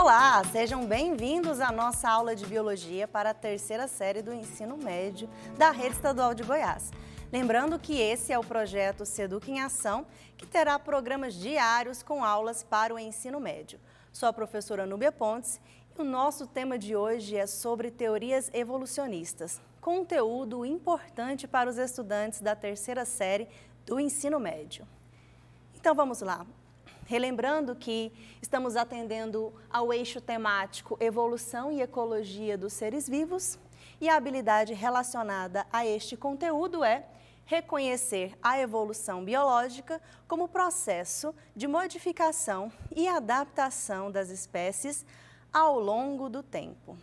Olá, sejam bem-vindos à nossa aula de Biologia para a terceira série do ensino médio da Rede Estadual de Goiás. Lembrando que esse é o projeto Seduc em Ação, que terá programas diários com aulas para o ensino médio. Sou a professora Núbia Pontes e o nosso tema de hoje é sobre teorias evolucionistas, conteúdo importante para os estudantes da terceira série do ensino médio. Então vamos lá. Relembrando que estamos atendendo ao eixo temático Evolução e Ecologia dos Seres Vivos e a habilidade relacionada a este conteúdo é reconhecer a evolução biológica como processo de modificação e adaptação das espécies ao longo do tempo.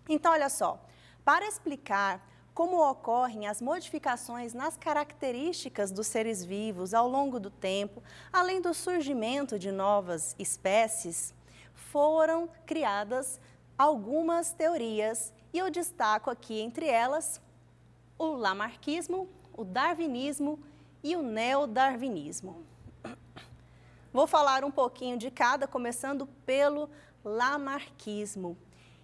Então, olha só, para explicar como ocorrem as modificações nas características dos seres vivos ao longo do tempo, além do surgimento de novas espécies, foram criadas algumas teorias e eu destaco aqui entre elas o lamarckismo, o darwinismo e o neodarwinismo. Vou falar um pouquinho de cada, começando pelo lamarckismo.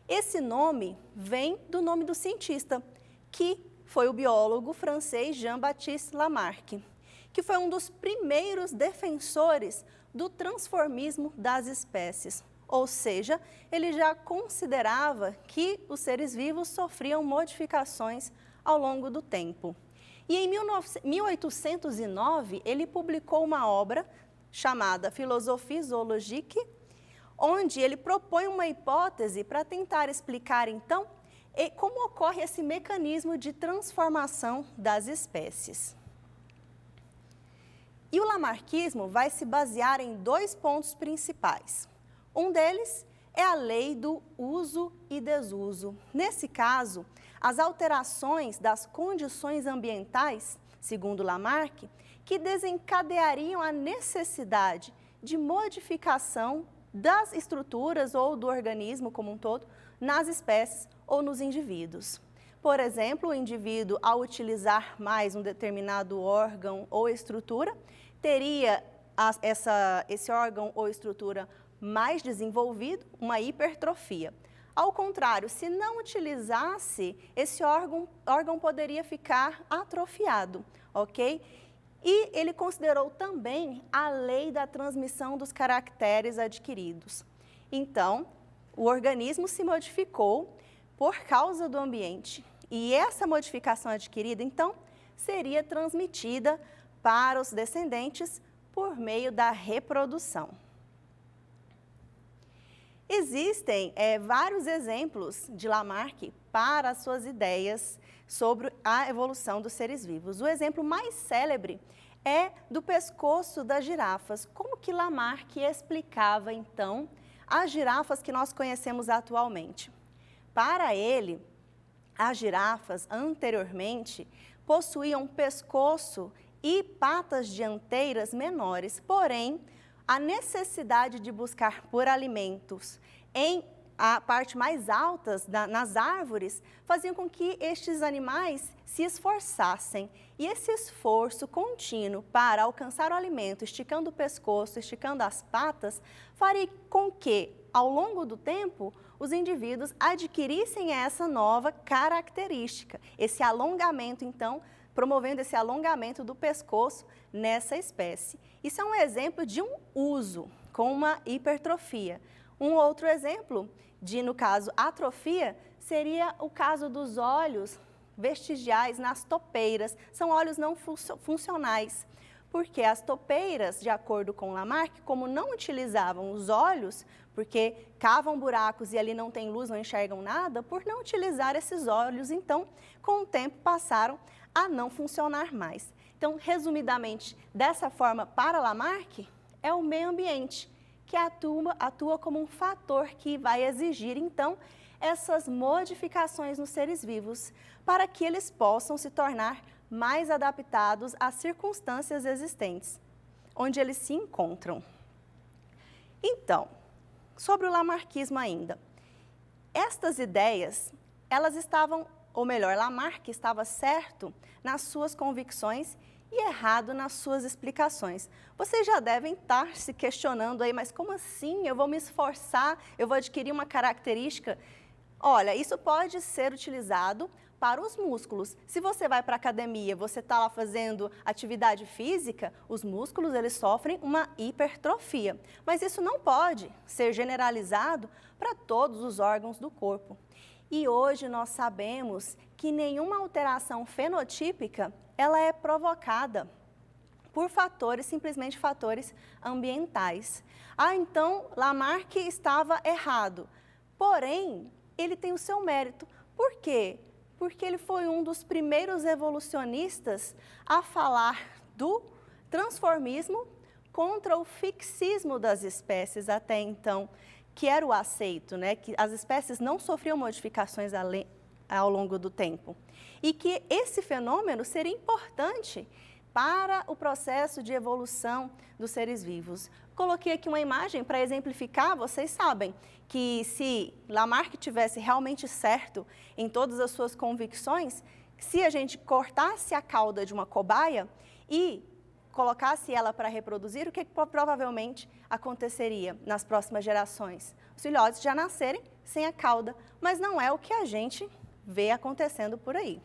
Esse nome vem do nome do cientista, que foi o biólogo francês Jean-Baptiste Lamarck, que foi um dos primeiros defensores do transformismo das espécies. Ou seja, ele já considerava que os seres vivos sofriam modificações ao longo do tempo. E em 1809, ele publicou uma obra chamada Philosophie zoologique, onde ele propõe uma hipótese para tentar explicar, então, e como ocorre esse mecanismo de transformação das espécies. E o lamarckismo vai se basear em dois pontos principais. Um deles é a lei do uso e desuso. Nesse caso, as alterações das condições ambientais, segundo Lamarck, que desencadeariam a necessidade de modificação das estruturas ou do organismo como um todo nas espécies ou nos indivíduos. Por exemplo, o indivíduo, ao utilizar mais um determinado órgão ou estrutura, teria esse órgão ou estrutura mais desenvolvido, uma hipertrofia. Ao contrário, se não utilizasse, esse órgão poderia ficar atrofiado, ok? E ele considerou também a lei da transmissão dos caracteres adquiridos. Então, o organismo se modificou por causa do ambiente. E essa modificação adquirida, então, seria transmitida para os descendentes por meio da reprodução. Existem vários exemplos de Lamarck para as suas ideias sobre a evolução dos seres vivos. O exemplo mais célebre é do pescoço das girafas. Como que Lamarck explicava, então, as girafas que nós conhecemos atualmente? Para ele, as girafas anteriormente possuíam pescoço e patas dianteiras menores, porém, a necessidade de buscar por alimentos em a parte mais altas nas árvores fazia com que estes animais se esforçassem. E esse esforço contínuo para alcançar o alimento, esticando o pescoço, esticando as patas, faria com que, ao longo do tempo, os indivíduos adquirissem essa nova característica, esse alongamento, então, promovendo esse alongamento do pescoço nessa espécie. Isso é um exemplo de um uso com uma hipertrofia. Um outro exemplo de, no caso, atrofia, seria o caso dos olhos vestigiais nas topeiras. São olhos não funcionais, porque as topeiras, de acordo com Lamarck, como não utilizavam os olhos, porque cavam buracos e ali não tem luz, não enxergam nada, por não utilizar esses olhos, então, com o tempo passaram a não funcionar mais. Então, resumidamente, dessa forma, para Lamarck, é o meio ambiente que atua como um fator que vai exigir, então, essas modificações nos seres vivos, para que eles possam se tornar mais adaptados às circunstâncias existentes, onde eles se encontram. Então, sobre o lamarckismo ainda, estas ideias, elas estavam, ou melhor, Lamarck estava certo nas suas convicções e errado nas suas explicações. Vocês já devem estar se questionando aí, mas como assim? Eu vou me esforçar, eu vou adquirir uma característica? Olha, isso pode ser utilizado para os músculos. Se você vai para a academia, você está lá fazendo atividade física, os músculos eles sofrem uma hipertrofia. Mas isso não pode ser generalizado para todos os órgãos do corpo. E hoje nós sabemos que nenhuma alteração fenotípica ela é provocada por fatores, simplesmente fatores ambientais. Então Lamarck estava errado, porém ele tem o seu mérito. Por quê? Porque ele foi um dos primeiros evolucionistas a falar do transformismo contra o fixismo das espécies até então, que era o aceito, né? Que as espécies não sofriam modificações ao longo do tempo. E que esse fenômeno seria importante para o processo de evolução dos seres vivos. Coloquei aqui uma imagem para exemplificar, vocês sabem que se Lamarck tivesse realmente certo em todas as suas convicções, se a gente cortasse a cauda de uma cobaia e colocasse ela para reproduzir, o que provavelmente aconteceria nas próximas gerações? Os filhotes já nascerem sem a cauda, mas não é o que a gente vê acontecendo por aí.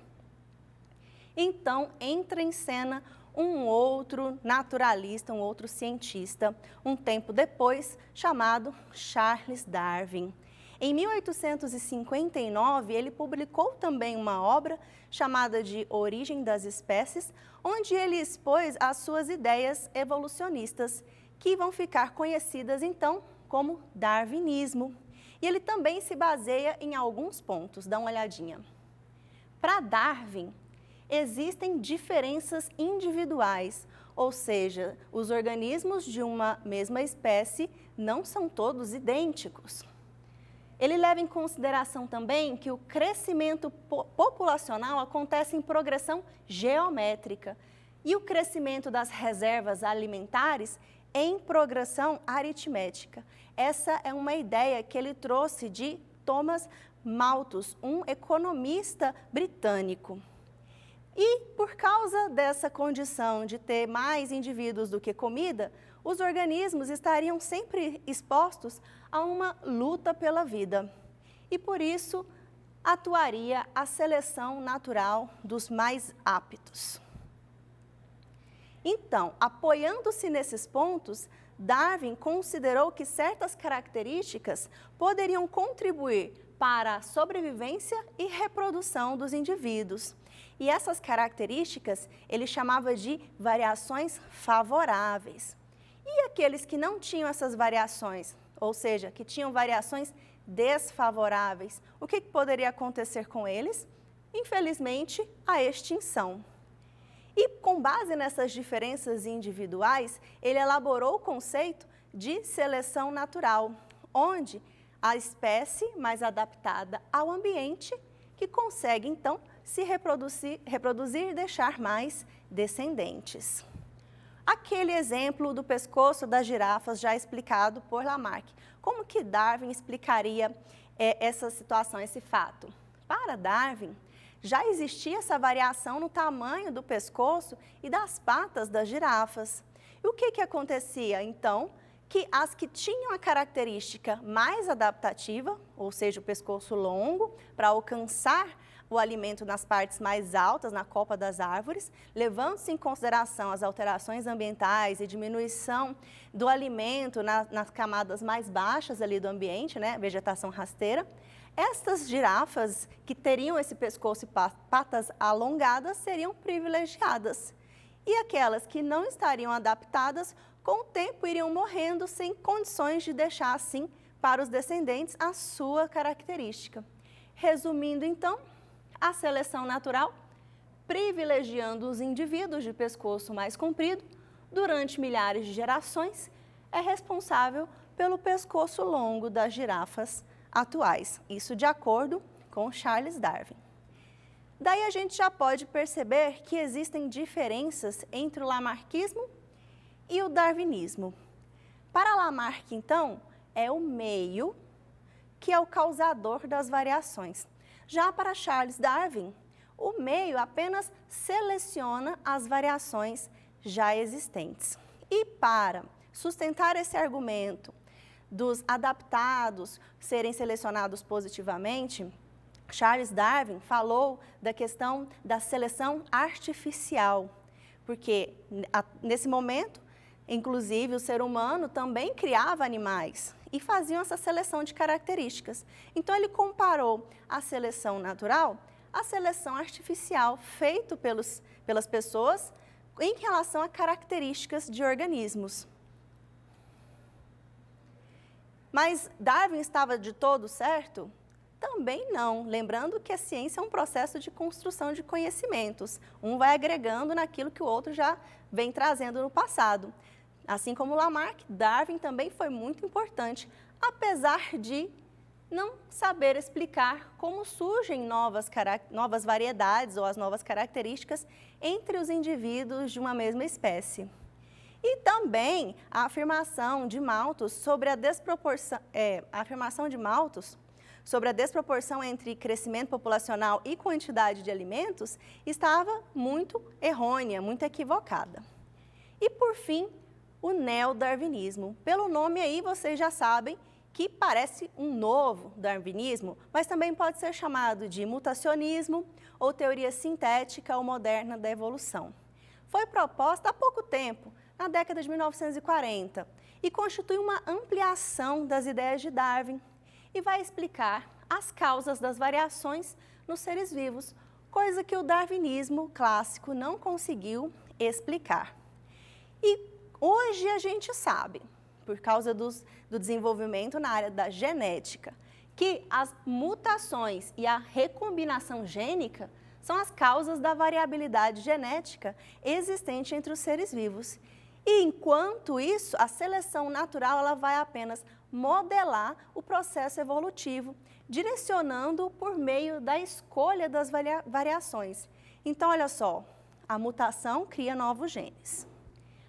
Então, entra em cena um outro naturalista, um outro cientista, um tempo depois, chamado Charles Darwin. Em 1859, ele publicou também uma obra chamada de Origem das Espécies, onde ele expôs as suas ideias evolucionistas, que vão ficar conhecidas então como darwinismo. E ele também se baseia em alguns pontos, dá uma olhadinha. Para Darwin, existem diferenças individuais, ou seja, os organismos de uma mesma espécie não são todos idênticos. Ele leva em consideração também que o crescimento populacional acontece em progressão geométrica e o crescimento das reservas alimentares em progressão aritmética. Essa é uma ideia que ele trouxe de Thomas Malthus, um economista britânico. E por causa dessa condição de ter mais indivíduos do que comida, os organismos estariam sempre expostos a uma luta pela vida. E por isso atuaria a seleção natural dos mais aptos. Então, apoiando-se nesses pontos, Darwin considerou que certas características poderiam contribuir para a sobrevivência e reprodução dos indivíduos. E essas características ele chamava de variações favoráveis. E aqueles que não tinham essas variações, ou seja, que tinham variações desfavoráveis, o que poderia acontecer com eles? Infelizmente, a extinção. E com base nessas diferenças individuais, ele elaborou o conceito de seleção natural, onde a espécie mais adaptada ao ambiente que consegue, então, se reproduzir e deixar mais descendentes. Aquele exemplo do pescoço das girafas já explicado por Lamarck. Como que Darwin explicaria essa situação, esse fato? Para Darwin, já existia essa variação no tamanho do pescoço e das patas das girafas. E o que acontecia, então? Que as que tinham a característica mais adaptativa, ou seja, o pescoço longo, para alcançar o alimento nas partes mais altas, na copa das árvores, levando-se em consideração as alterações ambientais e diminuição do alimento nas camadas mais baixas ali do ambiente, né, vegetação rasteira. Estas girafas que teriam esse pescoço e patas alongadas seriam privilegiadas. E aquelas que não estariam adaptadas, com o tempo iriam morrendo sem condições de deixar assim para os descendentes a sua característica. Resumindo então, a seleção natural, privilegiando os indivíduos de pescoço mais comprido, durante milhares de gerações, é responsável pelo pescoço longo das girafas atuais. Isso de acordo com Charles Darwin. Daí a gente já pode perceber que existem diferenças entre o lamarckismo e o darwinismo. Para Lamarck, então, é o meio que é o causador das variações. Já para Charles Darwin, o meio apenas seleciona as variações já existentes. E para sustentar esse argumento dos adaptados serem selecionados positivamente, Charles Darwin falou da questão da seleção artificial, porque nesse momento, inclusive, o ser humano também criava animais e faziam essa seleção de características. Então, ele comparou a seleção natural à seleção artificial feita pelas pessoas em relação a características de organismos. Mas Darwin estava de todo certo? Também não, lembrando que a ciência é um processo de construção de conhecimentos. Um vai agregando naquilo que o outro já vem trazendo no passado. Assim como Lamarck, Darwin também foi muito importante, apesar de não saber explicar como surgem novas variedades ou as novas características entre os indivíduos de uma mesma espécie. E também a afirmação de Malthus sobre a desproporção entre crescimento populacional e quantidade de alimentos estava muito errônea, muito equivocada. E, por fim, o neodarwinismo. Pelo nome aí, vocês já sabem que parece um novo darwinismo, mas também pode ser chamado de mutacionismo ou teoria sintética ou moderna da evolução. Foi proposta há pouco tempo, na década de 1940, e constitui uma ampliação das ideias de Darwin e vai explicar as causas das variações nos seres vivos, coisa que o darwinismo clássico não conseguiu explicar. E hoje a gente sabe, por causa do desenvolvimento na área da genética, que as mutações e a recombinação gênica são as causas da variabilidade genética existente entre os seres vivos. E, enquanto isso, a seleção natural ela vai apenas modelar o processo evolutivo, direcionando por meio da escolha das variações. Então, olha só, a mutação cria novos genes.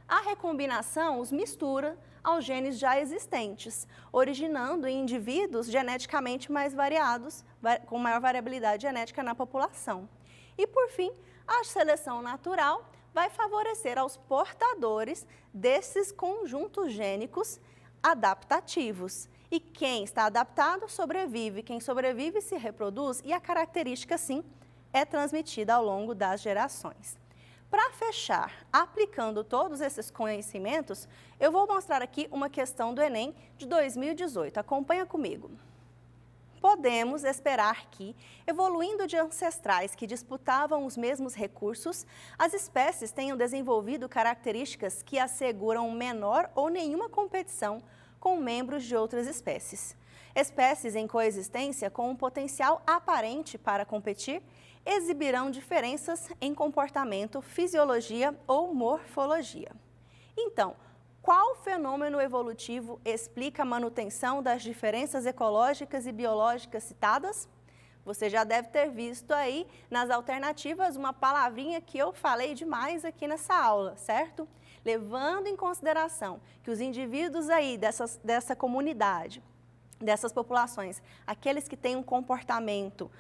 A recombinação os mistura aos genes já existentes, originando em indivíduos geneticamente mais variados, com maior variabilidade genética na população. E, por fim, a seleção natural vai favorecer aos portadores desses conjuntos gênicos adaptativos. E quem está adaptado sobrevive, quem sobrevive se reproduz e a característica, sim, é transmitida ao longo das gerações. Para fechar, aplicando todos esses conhecimentos, eu vou mostrar aqui uma questão do Enem de 2018. Acompanha comigo. Podemos esperar que, evoluindo de ancestrais que disputavam os mesmos recursos, as espécies tenham desenvolvido características que asseguram menor ou nenhuma competição com membros de outras espécies. Espécies em coexistência com um potencial aparente para competir exibirão diferenças em comportamento, fisiologia ou morfologia. Então, qual fenômeno evolutivo explica a manutenção das diferenças ecológicas e biológicas citadas? Você já deve ter visto aí nas alternativas uma palavrinha que eu falei demais aqui nessa aula, certo? Levando em consideração que os indivíduos aí dessa comunidade, dessas populações, aqueles que têm um comportamento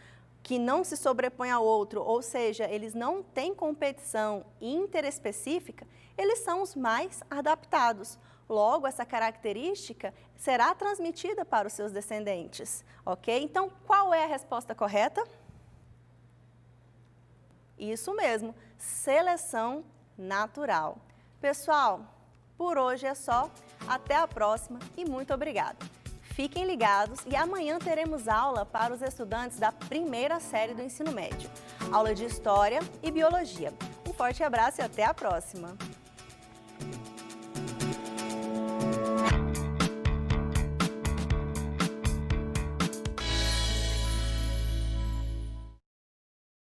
que não se sobrepõe ao outro, ou seja, eles não têm competição interespecífica, eles são os mais adaptados. Logo, essa característica será transmitida para os seus descendentes, ok? Então, qual é a resposta correta? Isso mesmo, seleção natural. Pessoal, por hoje é só. Até a próxima e muito obrigada. Fiquem ligados e amanhã teremos aula para os estudantes da primeira série do ensino médio. Aula de História e Biologia. Um forte abraço e até a próxima!